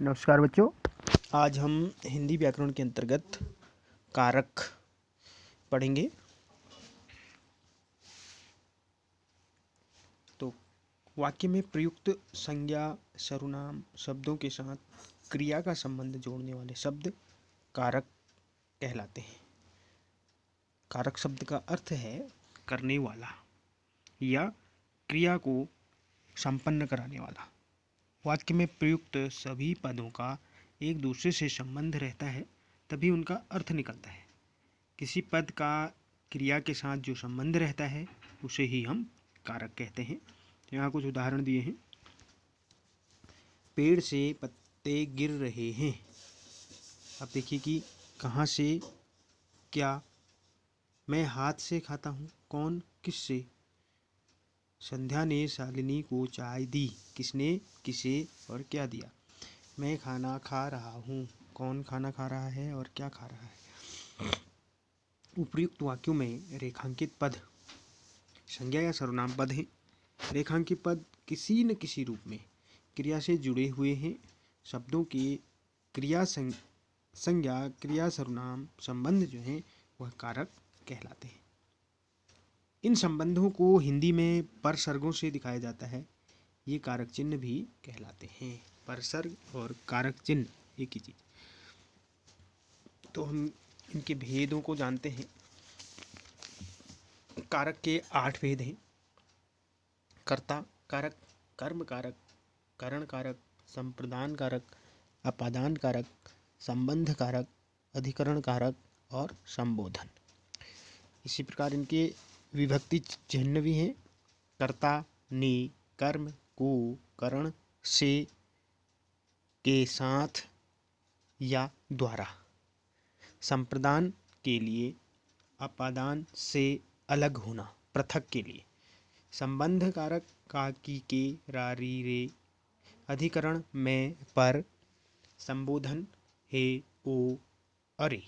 नमस्कार बच्चों। आज हम हिंदी व्याकरण के अंतर्गत कारक पढ़ेंगे। तो वाक्य में प्रयुक्त संज्ञा सर्वनाम शब्दों के साथ क्रिया का संबंध जोड़ने वाले शब्द कारक कहलाते हैं। कारक शब्द का अर्थ है करने वाला या क्रिया को संपन्न कराने वाला। वाक्य में प्रयुक्त सभी पदों का एक दूसरे से संबंध रहता है, तभी उनका अर्थ निकलता है। किसी पद का क्रिया के साथ जो संबंध रहता है उसे ही हम कारक कहते हैं। यहाँ कुछ उदाहरण दिए हैं। पेड़ से पत्ते गिर रहे हैं। अब देखिए कि कहाँ से, क्या, मैं हाथ से खाता हूँ, कौन, किससे। संध्या ने शालिनी को चाय दी, किसने, किसे और क्या दिया। मैं खाना खा रहा हूँ, कौन खाना खा रहा है और क्या खा रहा है। उपयुक्त वाक्यों में रेखांकित पद संज्ञा या सर्वनाम पद हैं। रेखांकित पद किसी न किसी रूप में क्रिया से जुड़े हुए हैं। शब्दों के क्रिया संज्ञा क्रिया सर्वनाम संबंध जो हैं वह कारक कहलाते हैं। इन संबंधों को हिंदी में परसर्गों से दिखाया जाता है। ये कारक चिन्ह भी कहलाते हैं। परसर्ग और कारक चिन्ह एक ही चीज। तो हम इनके भेदों को जानते हैं। कारक के 8 भेद हैं। कर्ता कारक, कर्म कारक, करण कारक, संप्रदान कारक, अपादान कारक, संबंध कारक, अधिकरण कारक और संबोधन। इसी प्रकार इनके विभक्ति चिन्ह भी हैं। कर्ता ने, कर्म को, करण से, के साथ या द्वारा। संप्रदान के लिए, अपादान से अलग होना, पृथक के लिए। संबंध कारक का, की, के, रा, री, रे। अधिकरण में, पर। संबोधन हे, ओ, अरे।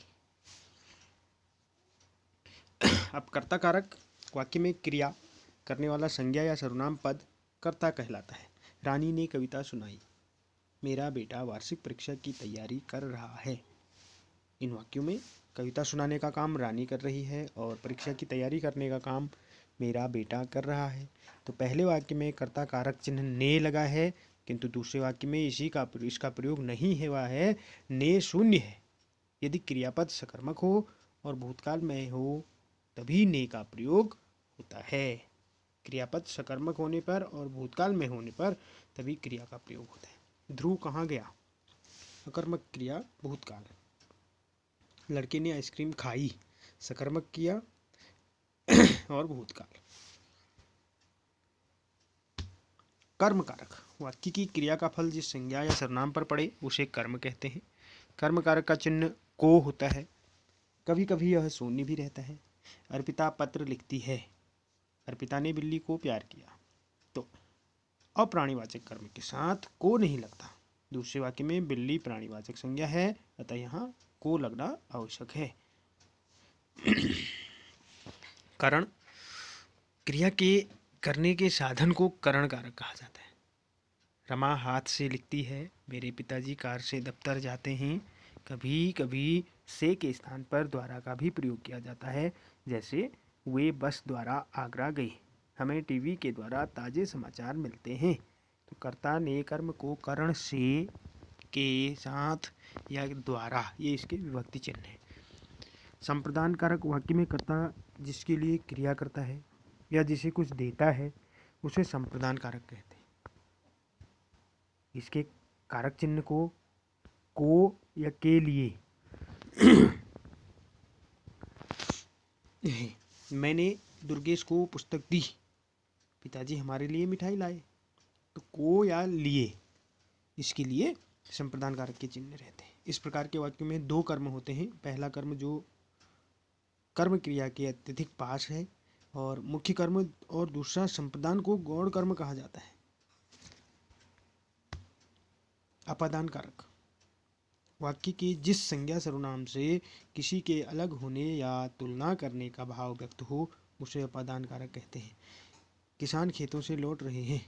अब कर्ता कारक वाक्य में क्रिया करने वाला संज्ञा या सर्वनाम पद कर्ता कहलाता है। रानी ने कविता सुनाई। मेरा बेटा वार्षिक परीक्षा की तैयारी कर रहा है। इन वाक्यों में कविता सुनाने का काम रानी कर रही है और परीक्षा की तैयारी करने का काम मेरा बेटा कर रहा है। तो पहले वाक्य में कर्ता कारक चिन्ह ने लगा है, किंतु दूसरे वाक्य में इसका प्रयोग नहीं है, वह है ने शून्य है। यदि क्रियापद सकर्मक हो और भूतकाल में हो तभी ने का प्रयोग होता है। क्रियापद सकर्मक होने पर और भूतकाल में होने पर तभी क्रिया का प्रयोग होता है। ध्रुव कहाँ गया। अकर्मक क्रिया भूतकाल। लड़के ने आइसक्रीम खाई, सकर्मक किया और भूतकाल। कर्म कारक वाक्य की क्रिया का फल जिस संज्ञा या सर्वनाम पर पड़े उसे कर्म कहते हैं। कर्म कारक का चिन्ह को होता है। कभी कभी यह शून्य भी रहता है। अर्पिता पत्र लिखती है। अर्पिता ने बिल्ली को प्यार किया। तो अप्राणीवाचक कर्म के साथ को नहीं लगता। दूसरे वाक्य में बिल्ली प्राणीवाचक संज्ञा है, अतः यहाँ को लगना आवश्यक है। करण क्रिया के करने के साधन को करण कारक कहा जाता है। रमा हाथ से लिखती है। मेरे पिताजी कार से दफ्तर जाते हैं। कभी कभी से के स्थान पर द्वारा का भी प्रयोग किया जाता है, जैसे वे बस द्वारा आगरा गए। हमें टीवी के द्वारा ताजे समाचार मिलते हैं। तो कर्ता ने कर्म को करण से, के साथ या द्वारा, ये इसके विभक्ति चिन्ह है। संप्रदान कारक वाक्य में कर्ता जिसके लिए क्रिया करता है या जिसे कुछ देता है उसे संप्रदान कारक कहते हैं। इसके कारक चिन्ह को या के लिए मैंने दुर्गेश को पुस्तक दी। पिताजी हमारे लिए मिठाई लाए। तो को या लिए, इसके लिए संप्रदान कारक के चिन्ह रहते हैं। इस प्रकार के वाक्यों में दो कर्म होते हैं। पहला कर्म जो कर्म क्रिया के अत्यधिक पास है और मुख्य कर्म, और दूसरा संप्रदान को गौण कर्म कहा जाता है। अपादान कारक वाक्य की जिस संज्ञा सर्वनाम से किसी के अलग होने या तुलना करने का भाव व्यक्त हो उसे अपादान कारक कहते हैं। किसान खेतों से लौट रहे हैं।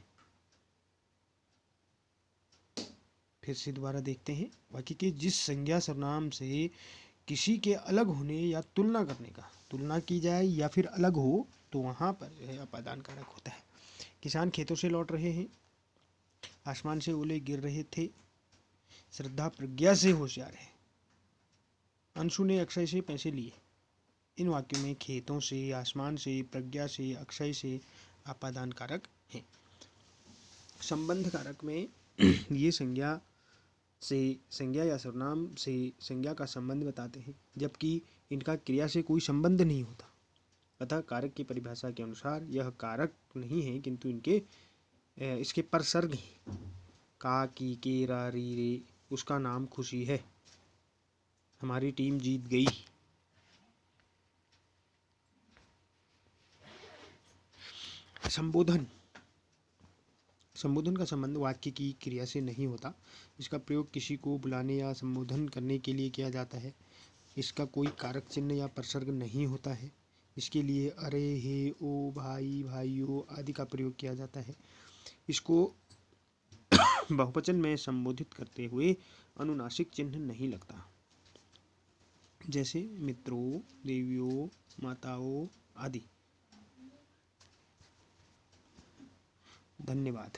फिर से दोबारा देखते हैं वाक्य के जिस संज्ञा सर्वनाम से किसी के अलग होने या तुलना करने का, तुलना की जाए या फिर अलग हो तो वहाँ पर जो है अपादान कारक होता है। किसान खेतों से लौट रहे हैं, आसमान से ओले गिर रहे थे, श्रद्धा प्रज्ञा से होशियार है, अंशु ने अक्षय से पैसे लिए। इन वाक्यों में खेतों से, आसमान से, प्रज्ञा से, अक्षय से अपादान कारक हैं। संबंध कारक में ये संज्ञा से, संज्ञा या सर्वनाम से संज्ञा का संबंध बताते हैं, जबकि इनका क्रिया से कोई संबंध नहीं होता। अतः कारक की परिभाषा के अनुसार यह कारक नहीं है, किंतु इसके परसर्ग हैं। का, की, के, रा, री, रे, उसका नाम खुशी है, हमारी टीम जीत गई। संबोधन, संबोधन का संबंध वाक्य की क्रिया से नहीं होता। इसका प्रयोग किसी को बुलाने या संबोधन करने के लिए किया जाता है। इसका कोई कारक चिन्ह या प्रसर्ग नहीं होता है। इसके लिए अरे, हे, ओ, भाई, भाइयों आदि का प्रयोग किया जाता है। इसको बहुवचन में संबोधित करते हुए अनुनासिक चिन्ह नहीं लगता, जैसे मित्रों, देवियों, माताओं आदि। धन्यवाद।